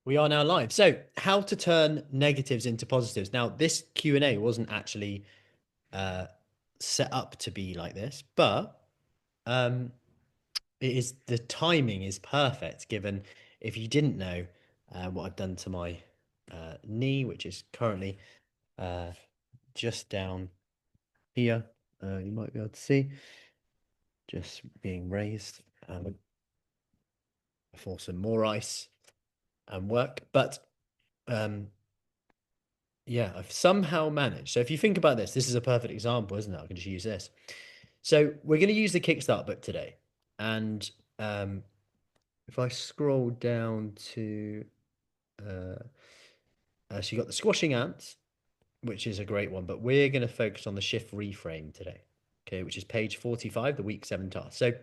We are now live. So, how to turn negatives into positives. Now, this Q&A wasn't actually uh, set up to be like this, but um, the timing is perfect given if you didn't know what I've done to my knee, which is currently uh, just down here. You might be able to see, just being raised for some more ice and work. But um, yeah, I've somehow managed. So if you think about this, this is a perfect example, isn't it? I can just use this. So we're going to use the Kickstart book today. And if I scroll down to, uh, so you got the squashing ants, which is a great one, but we're going to focus on the shift reframe today, okay, which is page 45, the week 7 task. So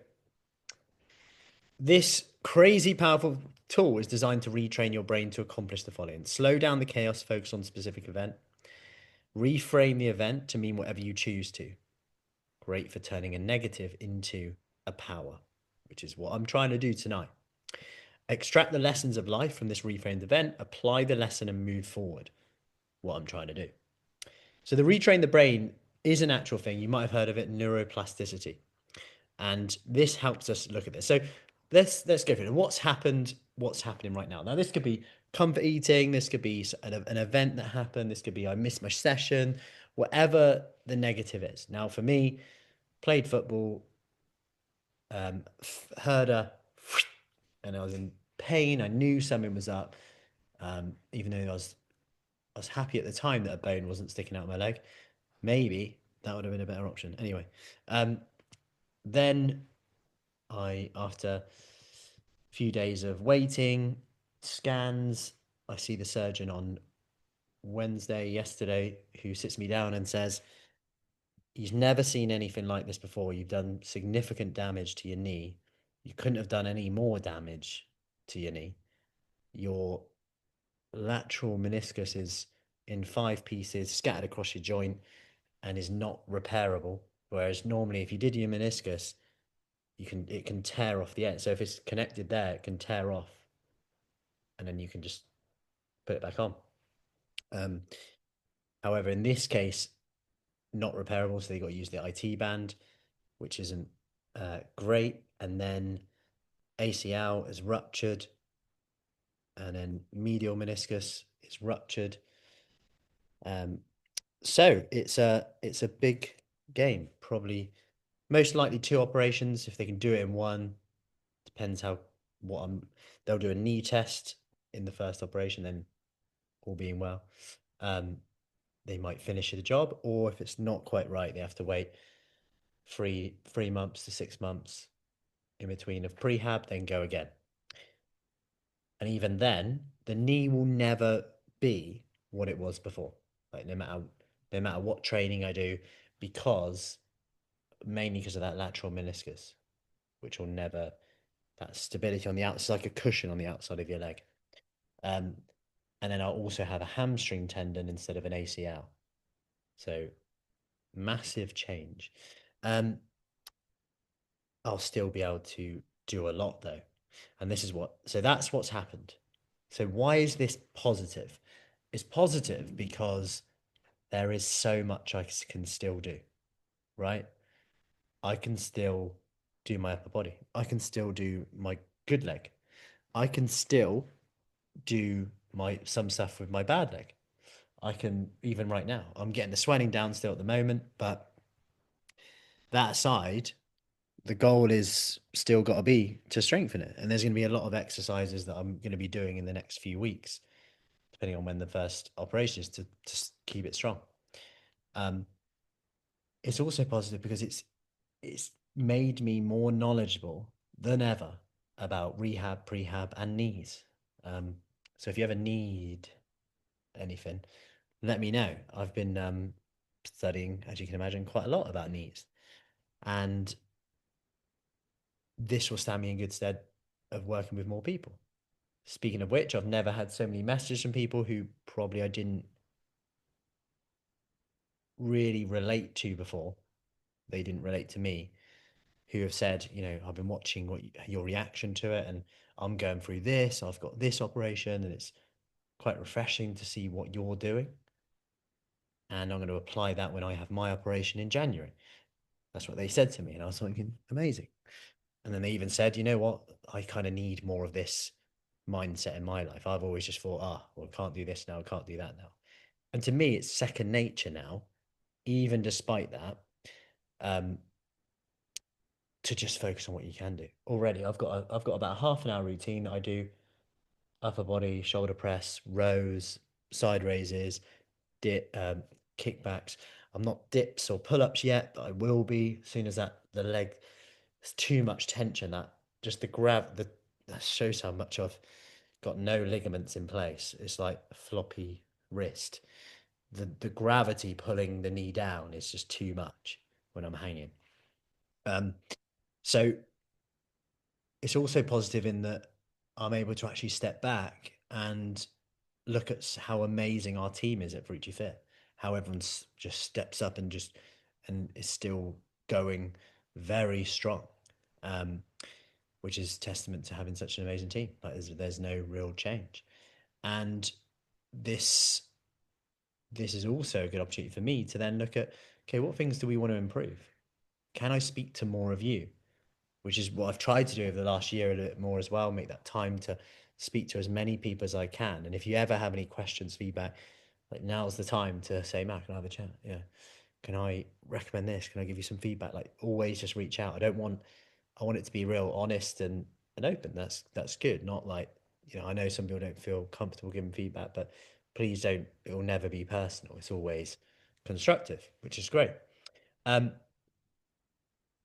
this crazy powerful tool is designed to retrain your brain to accomplish the following: slow down the chaos, focus on a specific event, reframe the event to mean whatever you choose to. Great for turning a negative into a power, which is what I'm trying to do tonight. Extract the lessons of life from this reframed event, apply the lesson and move forward. What I'm trying to do. So the retrain the brain is an actual thing. You might have heard of it, neuroplasticity. And this helps us look at this. So let's go through it. What's happened? What's happening right now? Now this could be comfort eating. This could be an event that happened. This could be I missed my session. Whatever the negative is. Now for me, played football, heard a, and I was in pain. I knew something was up, even though I was happy at the time that a bone wasn't sticking out of my leg. Maybe that would have been a better option. Anyway, then after a few days of waiting, scans, I see the surgeon on Wednesday, yesterday, who sits me down and says, he's never seen anything like this before. You've done significant damage to your knee. You couldn't have done any more damage to your knee. Your lateral meniscus is in 5 pieces, scattered across your joint, and is not repairable. Whereas normally, if you did your meniscus, it can tear off the end. So if it's connected there, it can tear off, and then you can just put it back on. Um, However, in this case, not repairable, so they got to use the IT band, which isn't great. And then ACL is ruptured, and then medial meniscus is ruptured. Um, so it's a big game. Probably most likely 2 operations if they can do it in one. Depends how what I'm. They'll do a knee test in the first operation, then all being well, um, they might finish the job. Or if it's not quite right, they have to wait three months to 6 months in between of prehab, then go again. And even then, the knee will never be what it was before. Like no matter what training I do, because mainly because of that lateral meniscus, which will never that stability on the outside, like a cushion on the outside of your leg. Um, and then I'll also have a hamstring tendon instead of an ACL. So massive change. Um, I'll still be able to do a lot though. And so that's what's happened. So why is this positive? It's positive because there is so much I can still do, right? I can still do my upper body. I can still do my good leg. I can still do my some stuff with my bad leg. I can even right now. I'm getting the swelling down still at the moment, but that aside, the goal is still got to be to strengthen it. And there's going to be a lot of exercises that I'm going to be doing in the next few weeks, depending on when the first operation is to keep it strong. Um, it's also positive because it's made me more knowledgeable than ever about rehab, prehab, and knees. So if you ever need anything, let me know. I've been studying, as you can imagine, quite a lot about knees, and this will stand me in good stead of working with more people. Speaking of which, I've never had so many messages from people who probably I didn't really relate to before. They didn't relate to me, who have said, I've been watching your reaction to it, and I'm going through this. I've got this operation, and it's quite refreshing to see what you're doing. And I'm going to apply that when I have my operation in January. That's what they said to me. And I was thinking, amazing. And then they even said, you know what? I kind of need more of this mindset in my life. I've always just thought, well, I can't do this now. I can't do that now. And to me, it's second nature now, even despite that, um, to just focus on what you can do. Already, I've got about a half an hour routine that I do: upper body, shoulder press, rows, side raises, dip, kickbacks. I'm not dips or pull ups yet, but I will be as soon as the leg. There's too much tension. That just the grab that shows how much I've got no ligaments in place. It's like a floppy wrist. The gravity pulling the knee down is just too much when I'm hanging. Um, so it's also positive in that I'm able to actually step back and look at how amazing our team is at Fruci Fit. How everyone's just steps up and is still going very strong, which is testament to having such an amazing team. Like there's no real change, and this this is also a good opportunity for me to then look at, okay, what things do we want to improve? Can I speak to more of you? Which is what I've tried to do over the last year a little bit more as well, make that time to speak to as many people as I can. And if you ever have any questions, feedback, like now's the time to say, Matt, can I have a chat? Yeah. Can I recommend this? Can I give you some feedback? Like always just reach out. I want it to be real honest and open. That's good. Not like, I know some people don't feel comfortable giving feedback, but please don't, it will never be personal. It's always constructive, which is great. Um,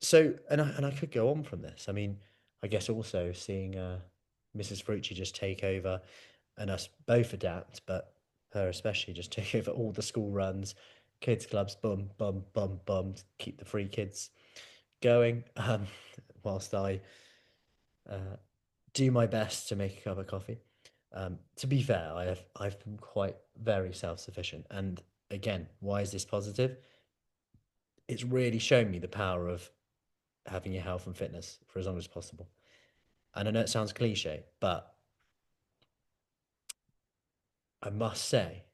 so, and I could go on from this. I mean, I guess also seeing Mrs. Frucci just take over and us both adapt, but her especially just take over all the school runs, kids clubs, bum, bum, bum, bum, keep the free kids going, whilst I do my best to make a cup of coffee. To be fair, I've been quite very self-sufficient. And again, why is this positive? It's really shown me the power of having your health and fitness for as long as possible. And I know it sounds cliche, but I must say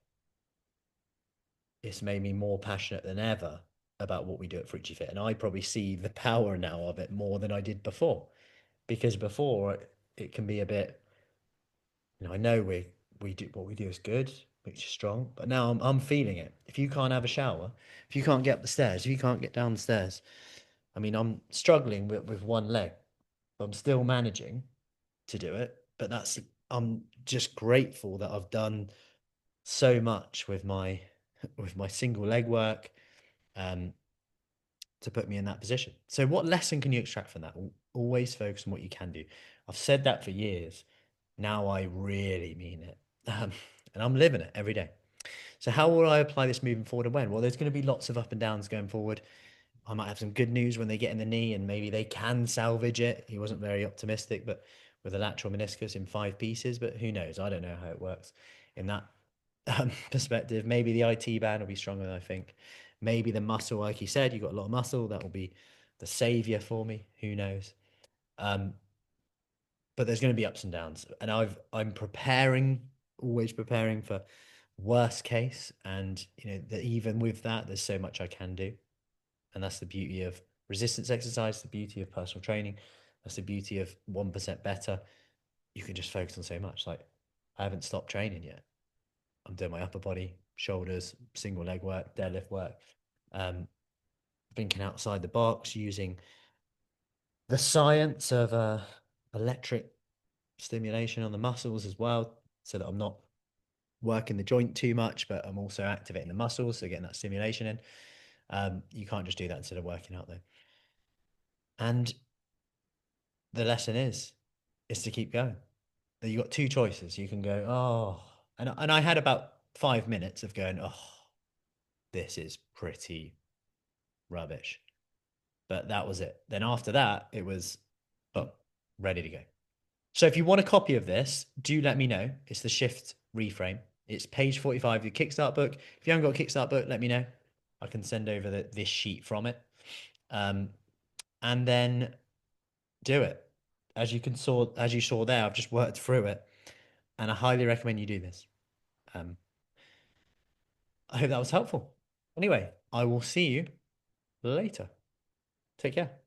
it's made me more passionate than ever about what we do at Fruci Fit. And I probably see the power now of it more than I did before. Because before it can be a bit, I know we do what we do is good, makes you strong, but now I'm feeling it. If you can't have a shower, if you can't get up the stairs, if you can't get down the stairs, I mean, I'm struggling with one leg, but I'm still managing to do it. But I'm just grateful that I've done so much with my with my single leg work, um, to put me in that position. So what lesson can you extract from that? Always focus on what you can do. I've said that for years. Now I really mean it. And I'm living it every day. So how will I apply this moving forward and when? Well, there's going to be lots of up and downs going forward. I might have some good news when they get in the knee and maybe they can salvage it. He wasn't very optimistic, but with a lateral meniscus in 5 pieces, but who knows? I don't know how it works in that perspective. Maybe the IT band will be stronger than I think. Maybe the muscle, like you said, you've got a lot of muscle. That will be the savior for me. Who knows? Um, but there's going to be ups and downs, and I'm preparing, always preparing for worst case, and that even with that, there's so much I can do, and that's the beauty of resistance exercise, the beauty of personal training, that's the beauty of 1% better. You can just focus on so much. Like I haven't stopped training yet. I'm doing my upper body, shoulders, single leg work, deadlift work, um, thinking outside the box, using the science of electric stimulation on the muscles as well, so that I'm not working the joint too much, but I'm also activating the muscles, so getting that stimulation in. You can't just do that instead of working out though. And the lesson is to keep going. You got two choices. You can go, oh, and I had about 5 minutes of going, oh, this is pretty rubbish. But that was it. Then after that, it was, oh, ready to go. So if you want a copy of this, do let me know. It's the Shift Reframe. It's page 45 of your Kickstart book. If you haven't got a Kickstart book, let me know. I can send over this sheet from it. Um, and then do it. As you saw there, I've just worked through it, and I highly recommend you do this. Um, I hope that was helpful. Anyway, I will see you later. Take care.